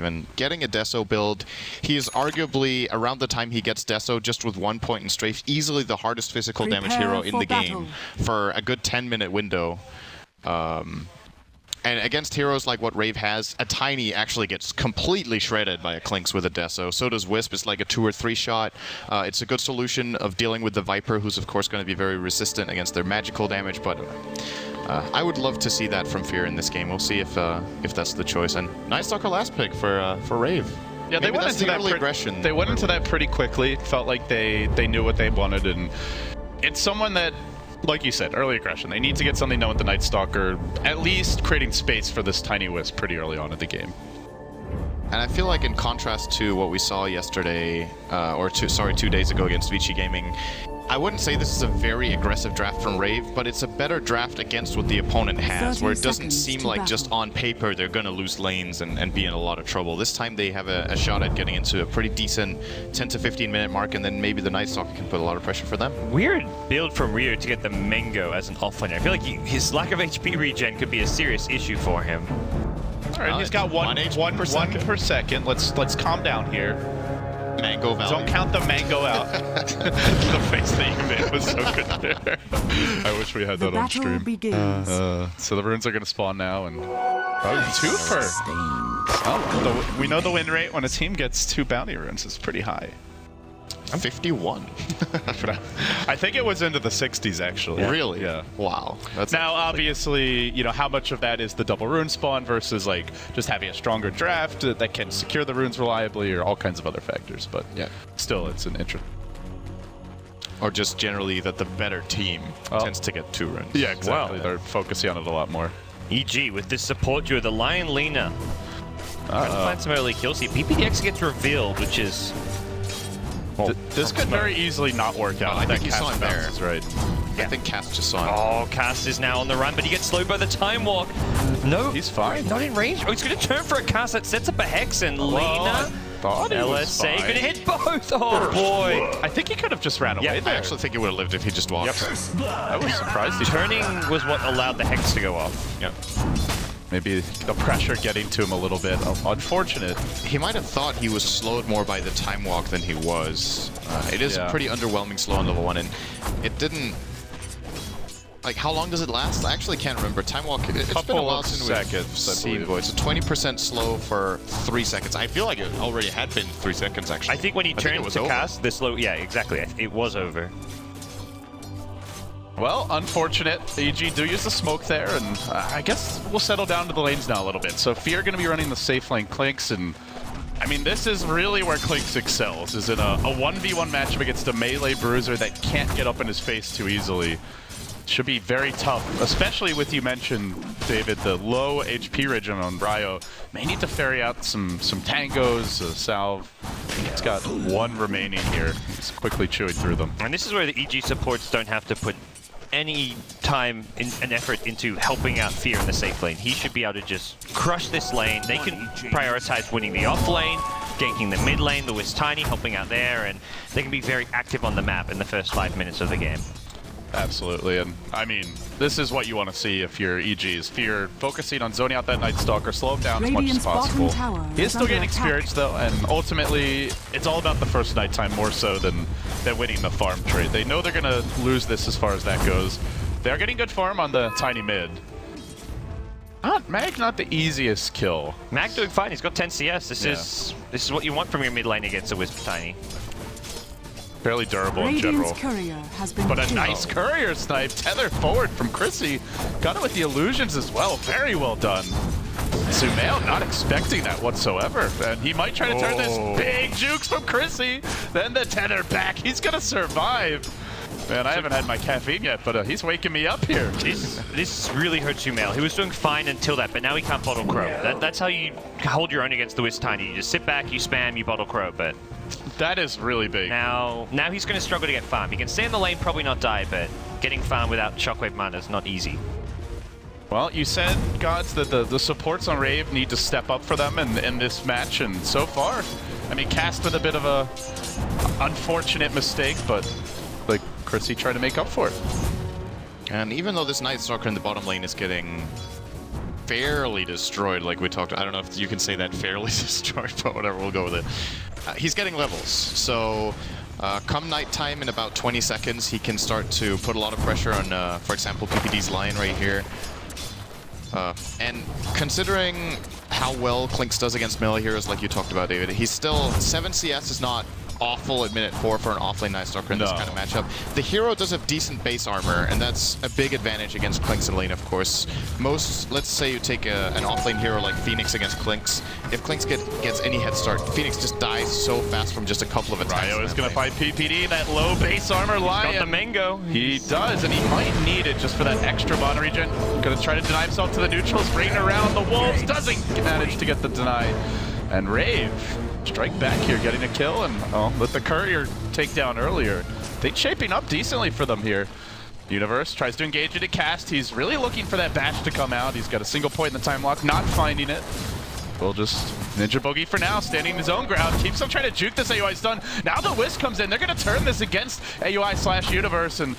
even. Getting a Deso build, he is arguably, around the time he gets Deso, just with 1 point in strafe, easily the hardest physical damage hero in the game for a good 10-minute window. And against heroes like what Rave has, a Tiny actually gets completely shredded by a Clinkz with a Deso. So does Wisp. It's like a 2 or 3 shot. It's a good solution of dealing with the Viper, who's of course going to be very resistant against their magical damage, but I would love to see that from Fear in this game. We'll see if that's the choice. And nice Stalker last pick for Rave. Yeah, they went into that aggression. They went into that pretty quickly. Felt like they knew what they wanted, and it's someone that, like you said, early aggression. They need to get something done with the Night Stalker, at least creating space for this Tiny Wisp pretty early on in the game. And I feel like in contrast to what we saw yesterday, or 2 days ago against Vici Gaming, I wouldn't say this is a very aggressive draft from Rave, but it's a better draft against what the opponent has, where it doesn't seem like just on paper they're going to lose lanes and be in a lot of trouble. This time they have a shot at getting into a pretty decent 10 to 15 minute mark, and then maybe the Night Stalker can put a lot of pressure for them. Weird build from Rio to get the Mango as an offlaner. I feel like his lack of HP regen could be a serious issue for him. All right, he's got one per second. Let's calm down here. Mango value. Don't count the mango out. The face that you made was so good there. I wish we had that on stream. So the runes are going to spawn now, and twofer. Oh, we know the win rate when a team gets 2 bounty runes is pretty high. 51. I think it was into the 60s, actually. Yeah. Really? Yeah. Wow. That's now, obviously, you know, how much of that is the double rune spawn versus, like, just having a stronger draft that can secure the runes reliably, or all kinds of other factors. But yeah, still, it's an interest. Or just generally that the better team tends to get 2 runes. Yeah, exactly. Wow. They're focusing on it a lot more. EG with this support duo, the Lion Lena. Trying to find some early kills here. PPDX gets revealed, which is... This could very easily not work out. I think he saw him there. Right. Yeah. I think Cass just saw him. Oh, Cass is now on the run, but he gets slowed by the Time Walk. No, he's fine. Not in range. Oh, he's going to turn for a Cass that sets up a Hex, and Lena, LSA, going to hit both. Oh, boy. I think he could have just ran away there. I actually think he would have lived if he just walked. Yep. I was surprised. Turning was what allowed the Hex to go off. Yep. Maybe the pressure getting to him a little bit. Unfortunate. He might have thought he was slowed more by the Time Walk than he was. It is a pretty underwhelming slow on level 1, and it didn't... Like, how long does it last? I actually can't remember. Time Walk, it's been a while since we've seen it. It's a 20% slow for 3 seconds. I feel like it already had been 3 seconds, actually. I think when he turned to cast, the slow... Yeah, exactly. It was over. Well, unfortunate. EG do use the smoke there, and I guess we'll settle down to the lanes now a little bit. So Fear going to be running the safe lane Clinkz, and I mean, this is really where Clinkz excels, is in a 1v1 matchup against a melee bruiser that can't get up in his face too easily. Should be very tough, especially with, you mentioned, David, the low HP regen on Bryo. May need to ferry out some tangos, a salve. He's got 1 remaining here. He's quickly chewing through them. And this is where the EG supports don't have to put any time and effort into helping out Fear in the safe lane. He should be able to just crush this lane. They can prioritize winning the off lane, ganking the mid lane, the Wisp Tiny helping out there, and they can be very active on the map in the first 5 minutes of the game. Absolutely, and I mean, this is what you want to see if you're EG's. Fear focusing on zoning out that Night Stalker, slow him down as much as possible. He is still getting experience though, and ultimately, it's all about the first nighttime more so than winning the farm trade. They know they're going to lose this as far as that goes. They're getting good farm on the Tiny mid. Mag not the easiest kill. Mag doing fine, he's got 10 CS. This is what you want from your mid lane against a Wisp Tiny. Fairly durable in general. But a nice courier snipe. Tether forward from Chrissy. Got it with the illusions as well. Very well done. Sumail not expecting that whatsoever. And he might try to turn this big jukes from Chrissy. Then the tether back. He's going to survive. Man, I haven't had my caffeine yet, but he's waking me up here. This really hurt Sumail. He was doing fine until that, but now he can't bottle crow. That's how you hold your own against the Wisp Tiny. You just sit back, you spam, you bottle crow, but... That is really big. Now he's going to struggle to get farm. He can stay in the lane, probably not die, but getting farm without Shockwave mana is not easy. Well, you said, Gods, that the supports on Rave need to step up for them in this match, and so far, I mean, Cast with a bit of a unfortunate mistake, but like Chrissy tried to make up for it. And even though this Night Stalker in the bottom lane is getting fairly destroyed, like we talked. I don't know if you can say that fairly destroyed, but whatever, we'll go with it. He's getting levels, so come nighttime in about 20 seconds, he can start to put a lot of pressure on, for example, PPD's Lion right here. And considering how well Clinkz does against melee heroes, like you talked about, David, he's still 7 CS is not awful at minute 4 for an offlane Night Stalker in this kind of matchup. The hero does have decent base armor, and that's a big advantage against Clinkz in lane, of course. Let's say you take an offlane hero like Phoenix against Clinkz. If Clinkz gets any head start, Phoenix just dies so fast from just a couple of attacks. Ryo is going to fight PPD, that low base armor Lion. He's got the mango. He does, and he might need it just for that extra bottom regen. Going to try to deny himself to the neutrals, bringing around the wolves, doesn't manage to get the deny. And Rave, strike back here, getting a kill, and let the courier take down earlier. They're shaping up decently for them here. Universe tries to engage it at cast. He's really looking for that bash to come out. He's got a single point in the time lock, not finding it. We'll just Ninja Boogie for now, standing his own ground. Keeps on trying to juke this AUI stun. Now the Wisp comes in. They're going to turn this against AUI/Universe, and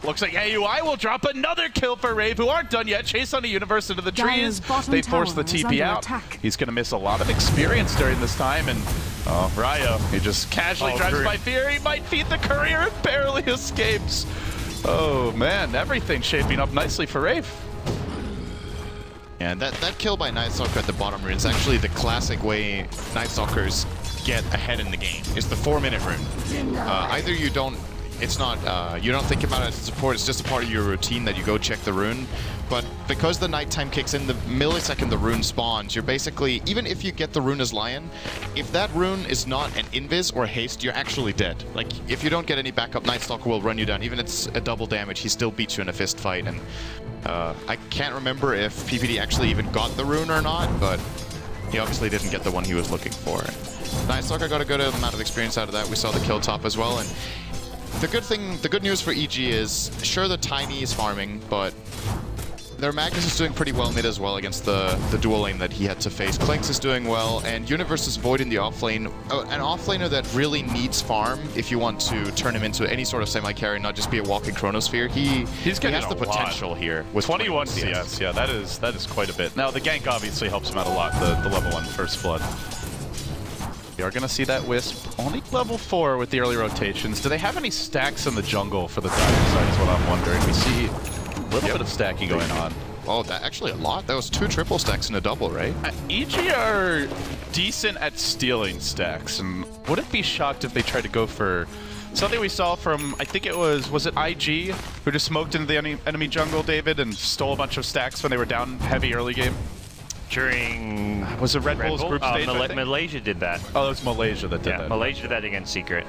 looks like AUI will drop another kill for Rave, who aren't done yet. Chase on the Universe into the trees. They force the TP out. He's going to miss a lot of experience during this time, and Ryo, he just casually drives by Fear. He might feed the courier and barely escapes. Oh man, everything's shaping up nicely for Rave. And that kill by Night Stalker at the bottom rune is actually the classic way Night Stalkers get ahead in the game. It's the 4-minute rune. Either you don't, you don't think about it as support, it's just a part of your routine that you go check the rune. But because the nighttime kicks in, the millisecond the rune spawns, you're basically, even if you get the rune as Lion, if that rune is not an invis or haste, you're actually dead. Like, if you don't get any backup, Night Stalker will run you down. Even if it's a double damage, he still beats you in a fist fight. And I can't remember if PPD actually even got the rune or not, but he obviously didn't get the one he was looking for. Night Stalker got a good amount of experience out of that. We saw the kill top as well, and the good news for EG is, sure, the Tiny is farming, but their Magnus is doing pretty well mid as well against the dual lane that he had to face. Clinkz is doing well, and Universe is voiding the offlane. An offlaner that really needs farm if you want to turn him into any sort of semi-carry, not just be a walking Chronosphere. He has the potential here with 21 CS. Yeah, that is quite a bit. Now the gank obviously helps him out a lot, the level 1 First Blood. We are going to see that Wisp only level 4 with the early rotations. Do they have any stacks in the jungle for the diving side is what I'm wondering. We see a little bit of stacking going on. Oh, that actually a lot. That was 2 triple stacks and a double, right? EG are decent at stealing stacks, and wouldn't be shocked if they tried to go for something we saw from, I think it was it IG, who just smoked into the enemy jungle, David, and stole a bunch of stacks when they were down heavy early game? During... Was it Red Bull's group stage? Malaysia did that. Oh, it was Malaysia that did that. Yeah, Malaysia did that against Secret.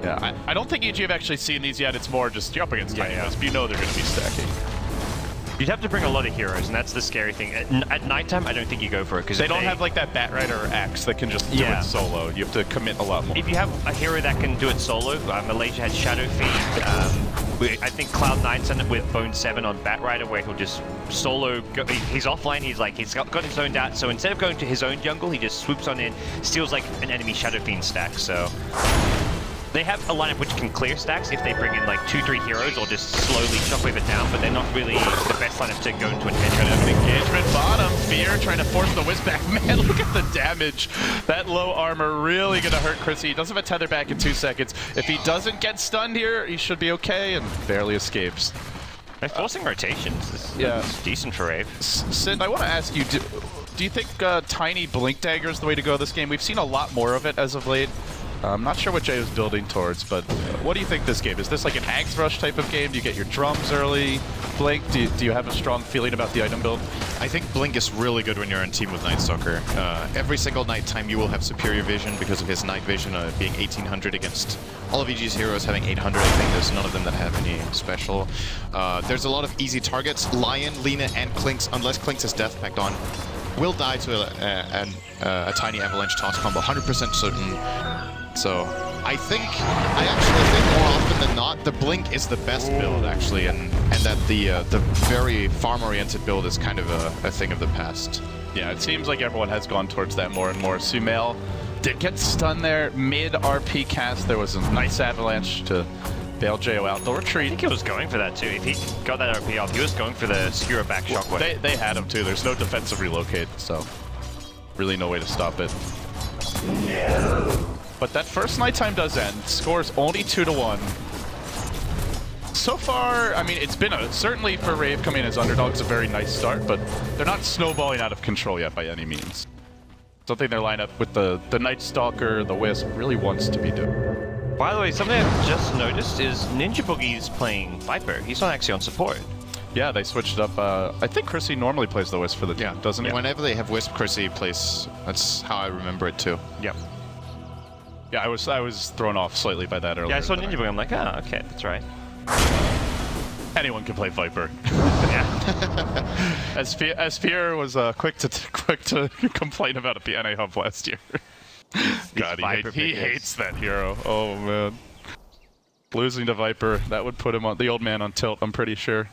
Yeah, I don't think EG have actually seen these yet. It's more just you're up against Tiny Wisp. You know they're going to be stacking. You'd have to bring a lot of heroes, and that's the scary thing. At nighttime, I don't think you go for it, because they don't have like that Bat Rider or Axe that can just do it solo. You have to commit a lot more. If you have a hero that can do it solo, Malaysia has Shadow Fiend. I think Cloud9's done it with Bone 7 on Bat Rider, where he'll just solo go. He's offline, he's got his own dart, so instead of going to his own jungle, he just swoops on in, steals like an enemy Shadow Fiend stack, so... They have a lineup which can clear stacks if they bring in like 2-3 heroes or just slowly shockwave it down, but they're not really the best lineup to go into an engagement bottom. Fear trying to force the Wisp back. Man, look at the damage. That low armor really going to hurt Chrissy. He does have a tether back in 2 seconds. If he doesn't get stunned here, he should be okay, and barely escapes. They're forcing rotations. It's decent for Rave. Sid, I want to ask you, do you think Tiny Blink Dagger is the way to go this game? We've seen a lot more of it as of late. I'm not sure what Jay was building towards, but what do you think this game? Is this like an Axe Rush type of game? Do you get your drums early? Blink, do you have a strong feeling about the item build? I think Blink is really good when you're in team with Night Stalker. Every single nighttime you will have superior vision because of his night vision being 1800 against all of EG's heroes having 800. I think there's none of them that have any special. There's a lot of easy targets. Lion, Lina, and Clinkz, unless Clinkz is Death Pact on, will die to a Tiny Avalanche toss combo, 100% certain. So I actually think more often than not, the Blink is the best build actually, and that the very farm-oriented build is kind of a thing of the past. Yeah, it seems like everyone has gone towards that more and more. Sumail did get stunned there mid RP cast. There was a nice avalanche to bail JO out. They'll I retreat. think he was going for that too. If he got that RP off, he was going for the skewer back shockwave. They had him too. There's no defensive relocate, so really no way to stop it. No. But that first nighttime does end. Score's only 2-1. So far, I mean, it's been certainly for Rave coming in as underdogs, a very nice start, but they're not snowballing out of control yet by any means. Something their lineup with the Night Stalker, the Wisp, really wants to be doing. By the way, something I've just noticed is Ninja Boogie's playing Viper. He's not actually on support. Yeah, they switched up. I think Chrissy normally plays the Wisp for the team, doesn't he? Whenever they have Wisp, Chrissy plays. That's how I remember it too. Yep. Yeah, I was thrown off slightly by that earlier. Yeah, I saw Ninja Boogie. I'm like, ah, okay, that's right. Anyone can play Viper. Yeah. As Fear was quick to complain about a PNA hub last year. God, he hates that hero. Oh man, losing to Viper, that would put him on the old man on tilt. I'm pretty sure.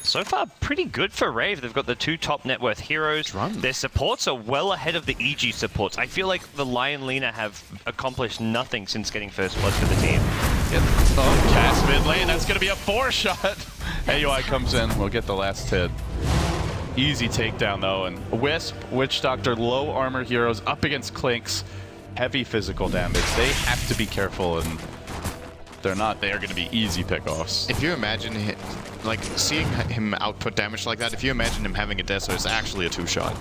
So far, pretty good for Rave. They've got the 2 top net worth heroes. Their supports are well ahead of the EG supports. I feel like the Lion Lena have accomplished nothing since getting first blood for the team. Oh, Cass mid lane. That's going to be a 4-shot. AUI comes in. We'll get the last hit. Easy takedown, though. And Wisp, Witch Doctor, low armor heroes up against Clinkz. Heavy physical damage. They have to be careful, and they're not. They are going to be easy pickoffs. If you imagine like seeing him output damage like that, if you imagine him having a Deso, it's actually a 2-shot.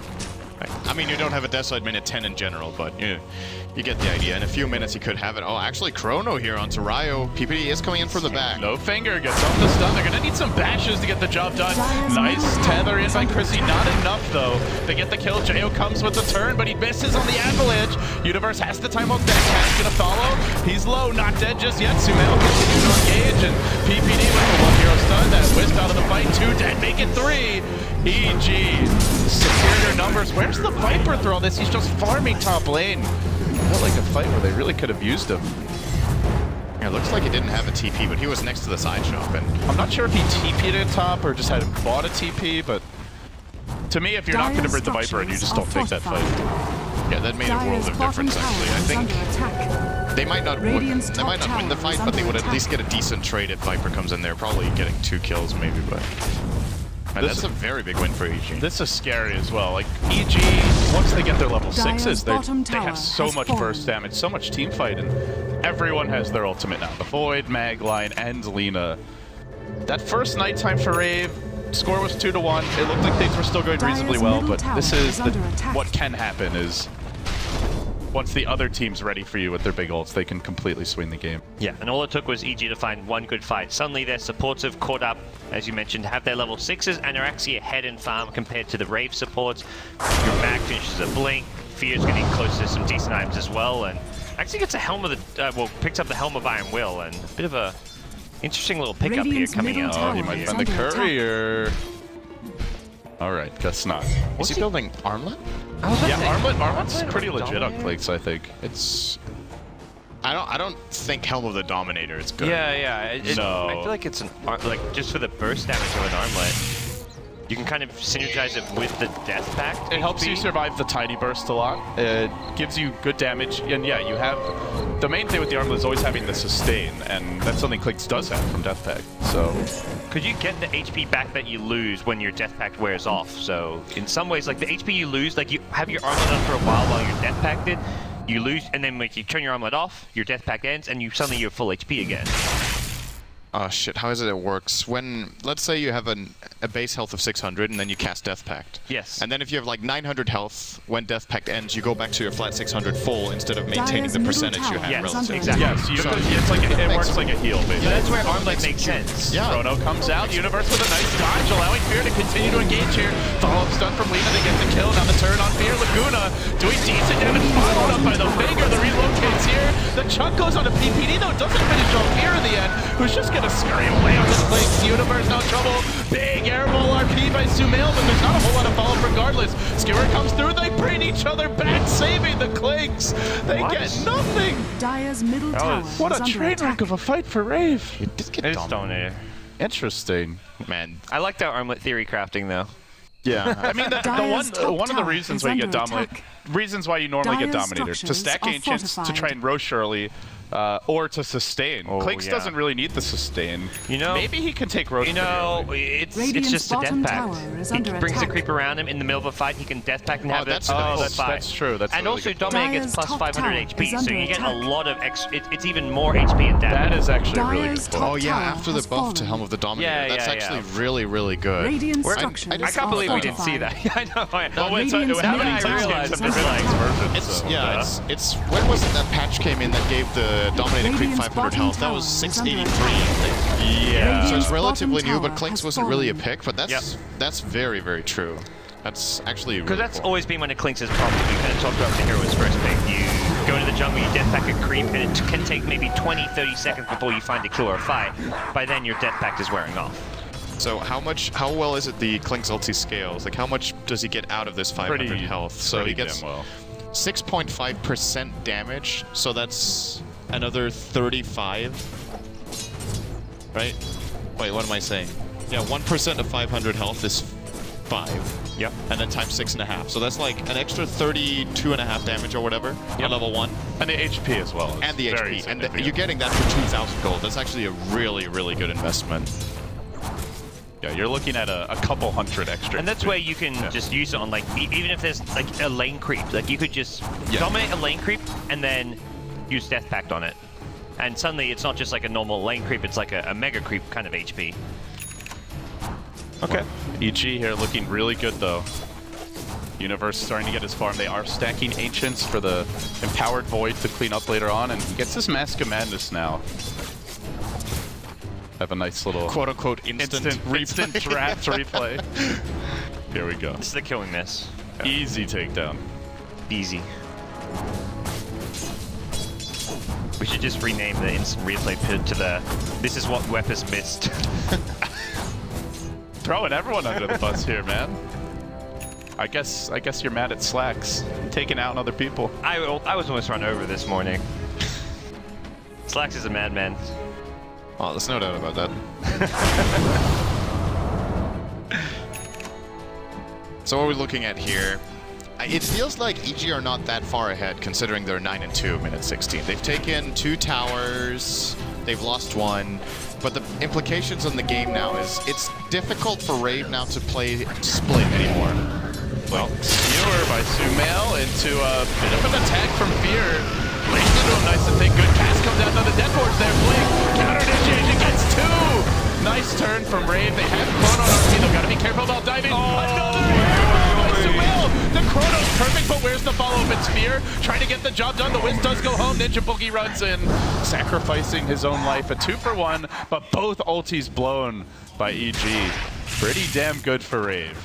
Right. I mean, you don't have a Deso at minute 10 in general, but you get the idea. In a few minutes, he could have it. Oh, actually, Chrono here onto Ryo. PPD is coming in from the back. No finger gets off the stun. They're going to need some bashes to get the job done. Nice tether in by Chrissy. Not enough, though. They get the kill. Jo comes with the turn, but he misses on the avalanche. Universe has the time on deck. Cat's going to follow. He's low. Not dead just yet. Sumail continues to engage, and PPD with the 1 hero stun. That Wisp out of the fight. 2 dead. Make it 3. EG. Superior numbers. Where's the Viper through all this? He's just farming top lane. Felt like a fight where they really could have used him. Yeah, it looks like he didn't have a TP, but he was next to the side shop. And I'm not sure if he TP'd at top or just had bought a TP, but to me, if you're not going to bring the Viper in, you just don't take that fight. Yeah, that made a world of difference, actually. I think they might not win the fight, but they would at least get a decent trade if Viper comes in there. Probably getting 2 kills, maybe, but... that's a very big win for EG. This is scary as well. Like, EG, once they get their level 6s, they have so much burst damage, so much team fight, and everyone has their ultimate now. The Void, Magline, and Lena. That first nighttime for Rave, score was 2-1. It looked like things were still going reasonably well, but this is what can happen is once the other team's ready for you with their big ults, they can completely swing the game. Yeah, and all it took was EG to find 1 good fight. Suddenly their supports have caught up, as you mentioned, have their level 6s, and are actually ahead in farm compared to the Rave supports. Your Mag finishes a Blink, Fear's getting close to some decent items as well, and actually gets a Helm of the, picks up the Helm of Iron Will, and a bit of a interesting little pickup here coming out. Oh, he might find the courier. Alright, guess not. Is he building Armlet? Yeah, Armlet's pretty legit on Clinkz, I think. It's... I don't think Helm of the Dominator is good. Yeah. No. I feel like it's an like just for the burst damage of an armlet. You can kind of synergize it with the Death Pact. It helps you survive the tiny burst a lot. It gives you good damage, and yeah, you have... The main thing with the armlet is always having the sustain, and that's something Clinkz does have from Death Pact, so... Could you get the HP back that you lose when your Death Pact wears off? So, in some ways, like the HP you lose, like you have your armlet on for a while your Death Pact did, you lose, and then like you turn your armlet off, your Death Pact ends, and you suddenly you're full HP again. Oh shit, how is it works? When, let's say you have a base health of 600 and then you cast Death Pact. Yes. And then if you have like 900 health, when Death Pact ends, you go back to your flat 600 full instead of maintaining the percentage you had relative. Exactly. Yes, it works like a heal, basically. So that's where Armlet makes sense. Yeah. Chrono comes out, Universe with a nice dodge, allowing Fear to continue to engage here. Follow-up stun from Lena, they get the kill, now the turn on Fear. Laguna doing decent damage, followed up by the finger, the relocates here. The chuck goes on to PPD, though, doesn't finish off Fear in the end, who's just gonna scream away on this Clinkz. Universe, no trouble. Big airball RP by Sumail, but there's not a whole lot of follow-up regardless. Skewer comes through, they bring each other back, saving the Clinkz. They get nothing. Dire's middle tower. What a train wreck of a fight for Rave. It did get dominated. Interesting. Man. I like that Armlet theory crafting, though. Yeah, I mean, one of the reasons why you get reasons why you normally get Dominator. To stack Ancients, to try and rosh early, or to sustain. Clinkz doesn't really need the sustain. You know, maybe he can take rosh. You know, it's just a death pact. He brings a creep around him in the middle of a fight. He can death pact and have it. That's true. That's and really also good. Dominator gets plus 500 HP, so you get a lot of extra. It's even more HP and damage. That is actually really good. Oh yeah, after the buff to Helm of the Dominator, that's actually really, really good. I can't believe we didn't see that. I know. Well, it's how many Clinkz games have been versions? It's when was it that patch came in that gave the Dominator creep 500 health? That was 683, I think. Yeah. So it's relatively new, but Clinkz wasn't really a pick, but that's very, very true. That's actually really Because that's cool. always been one of Clinkz's problems. We kind of talked about the hero's first pick. You go into the jungle, you death pack a creep, and it can take maybe 20, 30 seconds before you find a kill or a fight. By then, your death pact is wearing off. So how well is it the Clinkz ulti scales? Like how much does he get out of this 500 health? So he gets 6.5% damage, so that's another 35, right? Wait, what am I saying? Yeah, 1% of 500 health is 5. Yep. And then times 6.5. So that's like an extra 32.5 damage or whatever on level 1. And the HP as well. And the HP. And you're getting that for 2,000 gold. That's actually a really, really good investment. Yeah, you're looking at a couple hundred extra. And that's where you can just use it on, like, even if there's, like, a lane creep. Like, you could just dominate a lane creep and then use Death Pact on it. And suddenly it's not just like a normal lane creep, it's like a mega creep kind of HP. Okay. EG here looking really good, though. Universe starting to get his farm. They are stacking Ancients for the Empowered Void to clean up later on, and he gets his Mask of Madness now. Have a nice little quote-unquote instant draft replay. Here we go. This is the killing miss. Yeah. Easy takedown. Easy. We should just rename the instant replay pit to the "This is what Weapons missed." Throwing everyone under the bus here, man. I guess you're mad at Slacks taking out on other people. I was almost run over this morning. Slacks is a madman. Oh, there's no doubt about that. So what are we looking at here? It feels like EG are not that far ahead considering they're 9-2 minute 16. They've taken 2 towers, they've lost 1, but the implications on the game now is it's difficult for Rave now to play split anymore. Well, Skewer by Sumail into a bit of an attack from Fear. Lays into him, nice and thick. Good cast comes out on the dead force there. Blink, counter initiation gets 2. Nice turn from Rave. They have Chrono on RP. They've got to be careful about diving. Another by Sumail. The Chrono's perfect, but where's the follow-up? It's Fear trying to get the job done. The Wiz does go home. Ninja Boogie runs in, sacrificing his own life. A 2-for-1, but both ultis blown by EG. Pretty damn good for Rave.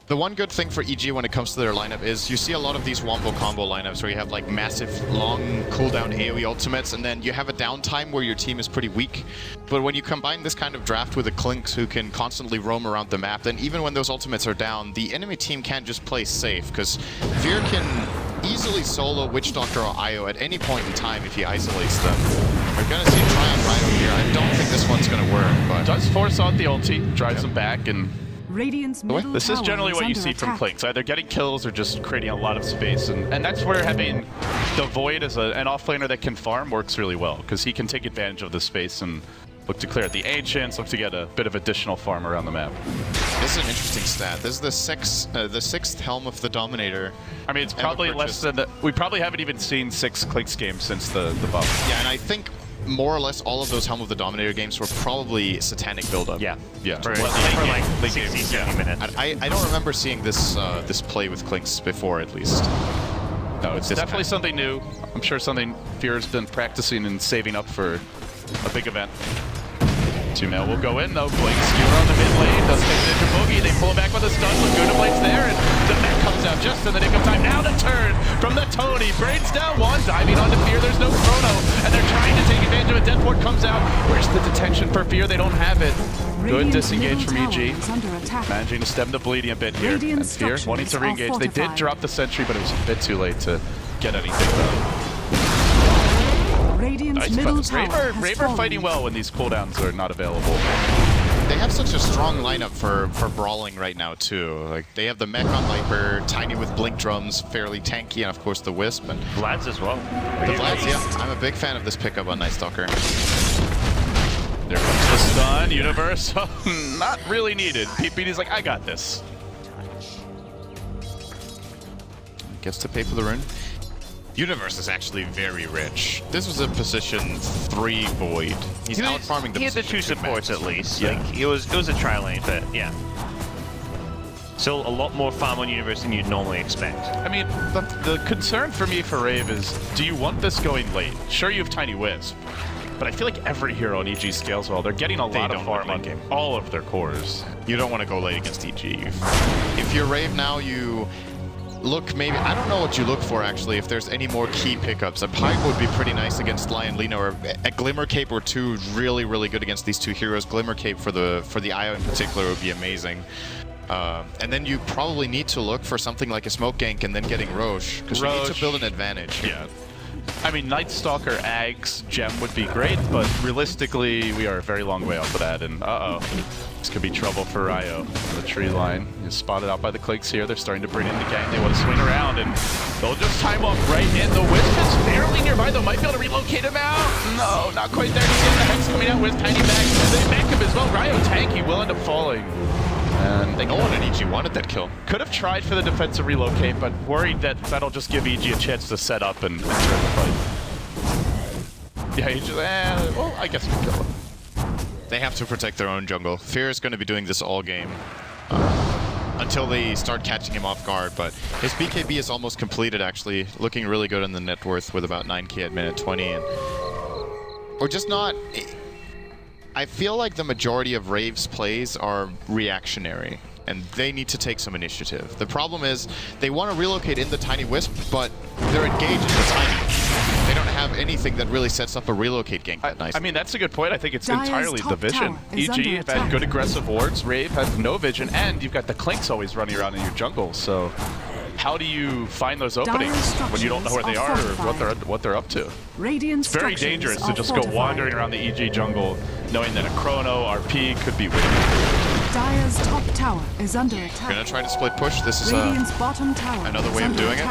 The one good thing for EG when it comes to their lineup is you see a lot of these Wombo combo lineups where you have like massive long cooldown AoE ultimates and then you have a downtime where your team is pretty weak. But when you combine this kind of draft with a Clinkz who can constantly roam around the map, then even when those ultimates are down, the enemy team can't just play safe because Fear can easily solo Witch Doctor or IO at any point in time if he isolates them. We're going to see try on Rhino here. I don't think this one's going to work, but... Does force out the ulti, drives him back, and... This is generally what you see from Clinkz, either getting kills or just creating a lot of space, and that's where having the Void as an offlaner that can farm works really well, because he can take advantage of the space and look to clear out the Ancients, look to get a bit of additional farm around the map. This is an interesting stat. This is the sixth Helm of the Dominator. I mean, it's probably less than we probably haven't even seen 6 Clinkz games since the buff. Yeah, and I think more or less all of those Helm of the Dominator games were probably Satanic build-up. Yeah. For like 60, 70 minutes. I don't remember seeing this this play with Clinkz before, at least. No, it's definitely something new. I'm sure something Fear's been practicing and saving up for a big event. Sumail will go in though. Blink Skewer on the mid lane. Does take Ninja Boogie. They pull back with a stun. Laguna Blade's there, and the mech comes out just in the nick of time. Now the turn from the Tony. Brains down 1, diving onto Fear. There's no Chrono, and they're trying to take advantage of it. Deathport comes out. Where's the detention for Fear? They don't have it. Good disengage from EG. Managing to stem the bleeding a bit here. And Fear wanting to re-engage. They did drop the sentry, but it was a bit too late to get anything done. Nice, Raver fighting well when these cooldowns are not available. They have such a strong lineup for brawling right now too. Like they have the mech on Viper, Tiny with blink drums, fairly tanky, and of course the Wisp. And Vlad's as well. the Vlad's, yeah. I'm a big fan of this pickup on Night Stalker. There comes the stun, Universe. Not really needed. PPD's like, I got this. Gets to pay for the rune. Universe is actually very rich. This was a position 3 Void. He's out farming the He had the 2 supports at least. Yeah. Like, it was a tri lane, but yeah. Still a lot more farm on Universe than you'd normally expect. I mean, the concern for me for Rave is, do you want this going late? Sure, you have Tiny Wisp, but I feel like every hero on EG scales well. They're getting a lot of farm on all of their cores. You don't want to go late against EG. If you're Rave now, you look maybe, I don't know what you look for actually, if there's any more key pickups. A Pipe would be pretty nice against Lion Lina, or a Glimmer Cape or 2 really, really good against these 2 heroes. Glimmer Cape for the IO in particular would be amazing. And then you probably need to look for something like a smoke gank and then getting Roche, because you need to build an advantage. Yeah. I mean, Night Stalker, Ags, Gem would be great, but realistically, we are a very long way off of that, and this could be trouble for Ryo. The tree line is spotted out by the Clinkz here. They're starting to bring in the gang. They want to swing around, and they'll just time up right in. The Wisp is fairly nearby, though. Might be able to relocate him out. No, not quite there. You see the Hex coming out with Tiny back. They back him as well. Ryo tanky will end up falling. And No one in EG wanted that kill. Could have tried for the defensive relocate, but worried that that'll just give EG a chance to set up and turn the fight. Yeah, he just, well, I guess we kill him. They have to protect their own jungle. Fear is going to be doing this all game. Until they start catching him off guard, but his BKB is almost completed actually. Looking really good in the net worth with about 9k at minute 20. And we're just not... I feel like the majority of Rave's plays are reactionary, and they need to take some initiative. The problem is, they want to relocate in the Tiny Wisp, but they're engaged in the Tiny. They don't have anything that really sets up a relocate gank that nice. I mean, that's a good point. I think it's entirely the vision. EG have had good aggressive wards, Rave has no vision, and you've got the Clinkz always running around in your jungle, so... How do you find those openings when you don't know where they are or what they're up to? It's very dangerous to just go wandering around the EG jungle, knowing that a Chrono RP could be waiting. Dire's top tower is under attack. Gonna try to split push. This is bottom tower another way of doing it.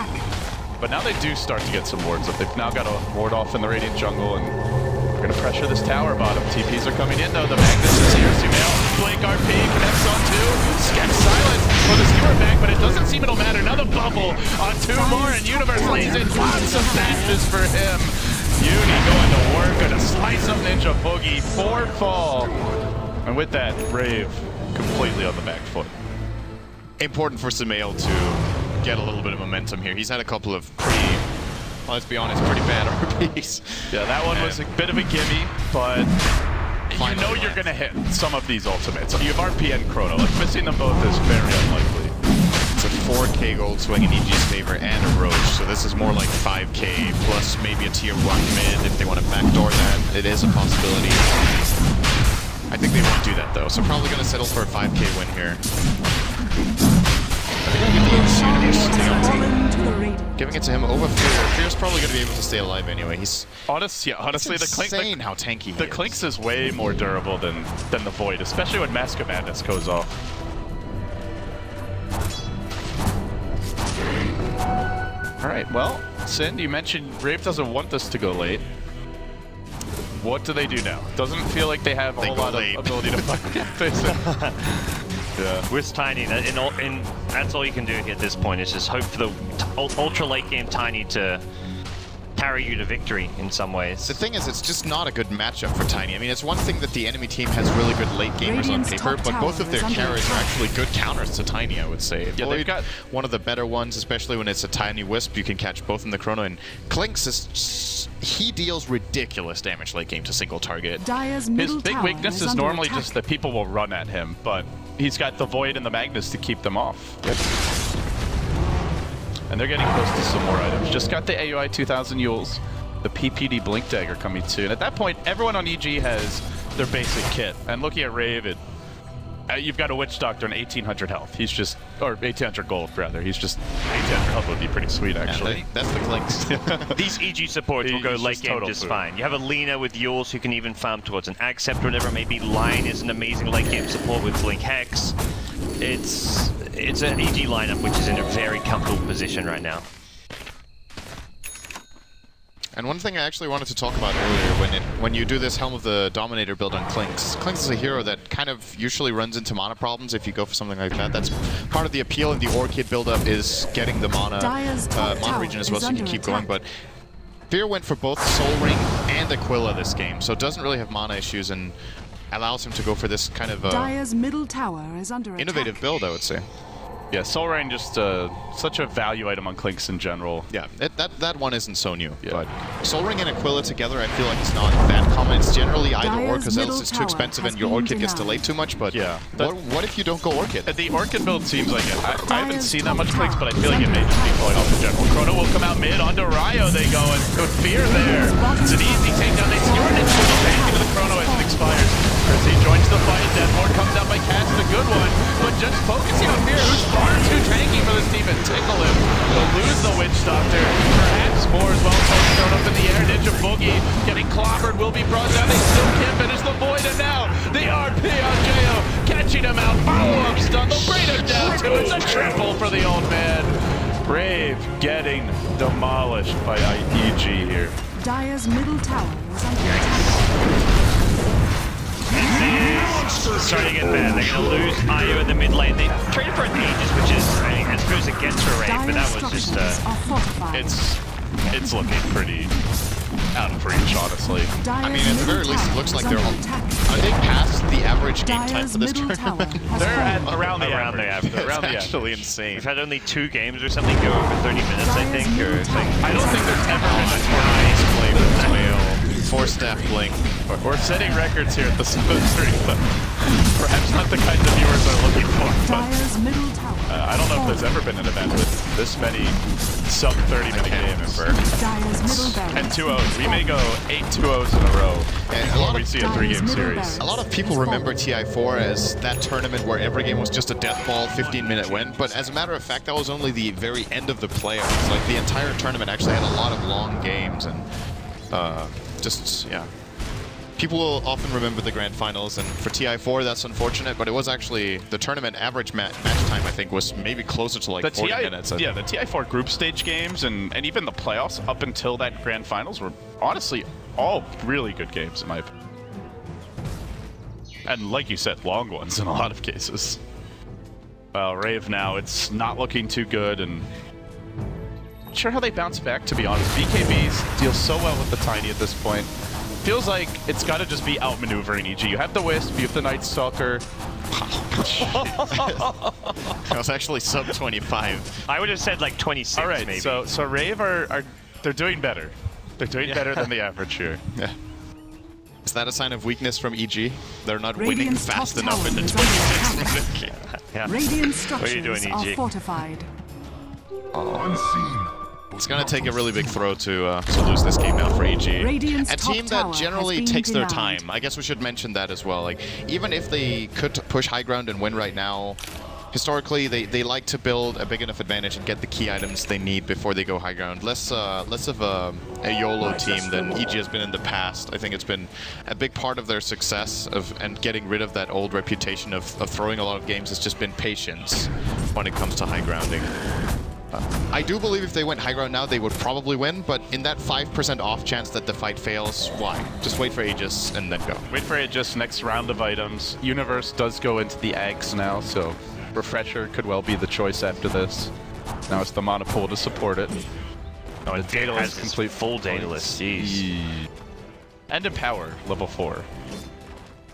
But now they do start to get some wards up. They've now got a ward off in the Radiant jungle, and we're gonna pressure this tower bottom. TPs are coming in though. The Magnus is here. Sumail, Blink RP connects on 2. Sketch silence for the skewer back, but it doesn't seem it'll matter. Now the bubble on 2 more, and Universe lays in lots of dashes for him. Uni going to work, gonna slice up Ninja Boogie. 4 fall. And with that, Rave completely on the back foot. Important for Sumail to get a little bit of momentum here. He's had a couple of pretty, let's be honest, pretty bad RPs. Yeah, that one was a bit of a gimme, but you know you're going to hit some of these ultimates. You have RP and Chrono. Like, missing them both is very unlikely. It's a 4k gold swing in EG's favor and a Roach, so this is more like 5k plus maybe a tier 1 mid if they want to backdoor that. It is a possibility. I think they won't do that though, so probably going to settle for a 5k win here. Giving it to him over Fear. Fear's probably going to be able to stay alive anyway. He's honestly, the Clinkz, insane how tanky he is. The Clinkz is way more durable than the Void, especially when Mask of Madness goes off. All right, well, Sin, you mentioned Rave doesn't want this to go late. What do they do now? Doesn't feel like they have a whole lot of ability to fight. Yeah. With Tiny, and that's all you can do at this point, is just hope for the ultra late game Tiny to carry you to victory in some ways. The thing is, it's just not a good matchup for Tiny. I mean, it's one thing that the enemy team has really good late gamers on paper, but both of their carries are actually good counters to Tiny, I would say. Yeah, they've got one of the better ones, especially when it's a Tiny Wisp. You can catch both in the Chrono, and Clinkz is... he deals ridiculous damage late game to single target. His big weakness is normally just that people will run at him, but he's got the Void and the Magnus to keep them off. Yep. And they're getting close to some more items. Just got the AUI 2000 Yules, the PPD Blink Dagger coming soon. At that point, everyone on EG has their basic kit. And looking at Rave, You've got a Witch Doctor and 1800 health. He's just, or 1800 gold rather. He's just 1800 health would be pretty sweet actually. Yeah, that's the Clinkz. These EG supports will go late game just food. fine. You have a Lina with Yules who can even farm towards an Accept or whatever it may be. Lion is an amazing late game support with Blink Hex. It's an EG lineup which is in a very comfortable position right now. And one thing I actually wanted to talk about earlier, when you do this Helm of the Dominator build on Clinkz, Clinkz is a hero that kind of usually runs into mana problems if you go for something like that. That's part of the appeal in the Orchid build-up is getting the mana regen as well so you can keep going. But Fear went for both Soul Ring and Aquila this game, so it doesn't really have mana issues and allows him to go for this kind of Dire's middle tower is under innovative build, I would say. Yeah, Soul Rain just such a value item on Clinkz in general. Yeah, that one isn't so new. Yeah. But Soul Ring and Aquila together, I feel like it's not that common. It's generally either or, because else it's too expensive and your Orchid gets delayed too much. But yeah, what if you don't go Orchid? The Orchid build seems like it. I haven't seen that much Clinkz, but I feel like it may just be falling off in general. Chrono will come out mid, onto Ryo they go, and with Fear there. It's an easy takedown. They skewer it into the bank into the Chrono as it expires. Chrissy joins the fight, Deathmore comes out by Cast, a good one, but just focusing on Fear, who's far too tanky for this team, and tickle him. They'll lose the Witch Doctor, perhaps more as well. Toast thrown up in the air, Ninja Boogie getting clobbered, will be brought down, they still can't finish the Void, and now the RP on Jo, catching him out, follow-up stun, they'll bring him down too, it's a triple for the old man. Brave getting demolished by EG here. Dire's middle tower is under attack. Starting to get bad. They're going to lose Io in the mid lane. They traded for an Aegis, which is, I think, as good as it gets for Rave, but that was just, it's looking pretty out of reach, honestly. I mean, at the very least, it looks like they're are they past the average game time for this tournament? They're at around the average. That's actually insane. We've had only 2 games or something go over 30 minutes, I think. I don't think there's ever been a tournament play with Whale. 4-staff Blink. We're setting records here at the 7-3, but perhaps not the kinds of viewers are looking for. But I don't know if there's ever been an event with this many sub-30-minute games. And 2-0s. We may go 8 2-0s in a row before we see a 3-game series. A lot of people remember TI4 as that tournament where every game was just a death ball, 15-minute win. But as a matter of fact, that was only the very end of the playoffs. Like, the entire tournament actually had a lot of long games and yeah. People will often remember the grand finals, and for TI4 that's unfortunate, but it was actually the tournament average match time, I think, was maybe closer to like 40 minutes. Yeah, the TI4 group stage games and even the playoffs up until that grand finals were honestly all really good games in my opinion. And like you said, long ones in a lot of cases. Well, Rave now, it's not looking too good, and not sure how they bounce back, to be honest. BKBs deal so well with the Tiny at this point. Feels like it's got to just be outmaneuvering EG. You have the Wisp, you have the Night Stalker. That was actually sub 25. I would have said like 26, all right, maybe. So Rave they're doing better. They're doing better than the average here. Yeah. Is that a sign of weakness from EG? They're not winning fast enough in the 26 minute. Yeah. Radiant structures what are you doing, EG? are fortified. Unseen. It's going to take a really big throw to lose this game now for EG. Radiant's a team that generally takes their time. I guess we should mention that as well. Like, even if they could push high ground and win right now, historically they like to build a big enough advantage and get the key items they need before they go high ground. Less of a YOLO team than EG has been in the past. I think it's been a big part of their success and getting rid of that old reputation of throwing a lot of games has just been patience when it comes to high grounding. I do believe if they went high ground now, they would probably win, but in that 5% off chance that the fight fails, why? Just wait for Aegis and then go. Wait for Aegis, next round of items. Universe does go into the Ags now, so Refresher could well be the choice after this. Now it's the mana pool to support it. Oh, and Daedalus complete full Daedalus, jeez. And Empower, level 4.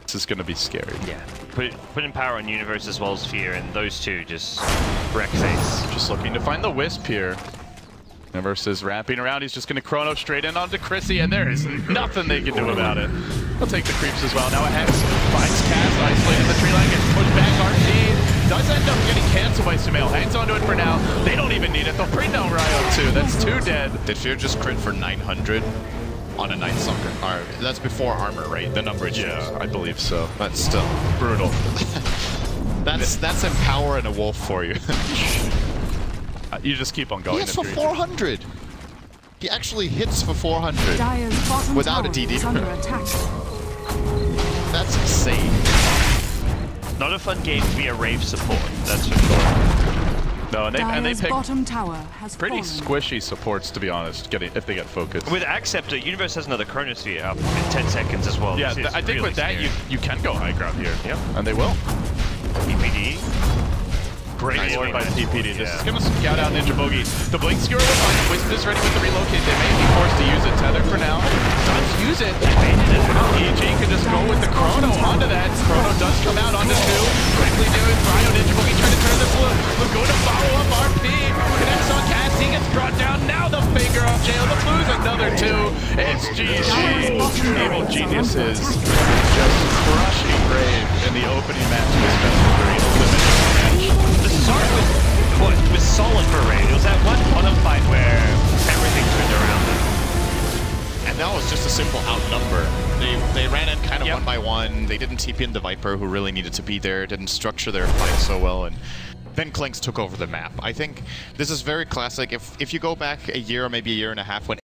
This is going to be scary. Yeah, put Empower on Universe as well as Fear, and those two just wreck face. Just looking to find the Wisp here. Universe is wrapping around. He's just going to Chrono straight in onto Chrissy, and there is nothing they can do about it. He'll take the creeps as well. Now a Hex finds Cass, isolated in the tree line, gets pushed back. RT does end up getting canceled by Sumail. Hangs onto it for now. They don't even need it. They'll bring down Ryo too. That's 2 dead. Did Fear just crit for 900? On a Night Stalker. That's before armor, right? The number is I believe so. But still. Brutal. That's Empower and a Wolf for you. You just keep on going. He hits for 400. He actually hits for 400 Dire's bottom without a tower DD. is under attack. That's insane. Not a fun game to be a Rave support, that's for sure. No, and they Dire's pick bottom tower has pretty fallen. squishy supports, to be honest, if they get focused. With Acceptor, Universe has another Chronosphere up in 10 seconds as well. Yeah, This is I think really with that, scary. you can go high ground here. Yep. And they will. TPD. Great Nice lord by movement. TPD. This Yeah. is going to scout out Ninja Boogie. The Blink Skewer will find it. Wisp is ready with the relocate. They may be forced to use it. Tether for now. Let's use it. EG can just go with the Chrono onto that. Chrono does come out onto 2. Quickly doing Cryo. Ninja Boogie trying to turn the blue. We're going to follow up RP. Connects on Cass. He gets brought down. Now the finger of jail. The blues another 2. It's GG. Evil Geniuses just crushing Rave in the opening match of this best of 3 elimination match. The start was solid for Rave. It was that one bottom fight where everything turned around. And that was just a simple outnumber. They ran in kind of one by one. They didn't TP in the Viper, who really needed to be there. Didn't structure their fight so well, and then Clinkz took over the map. I think this is very classic. If you go back a year or maybe a year and a half when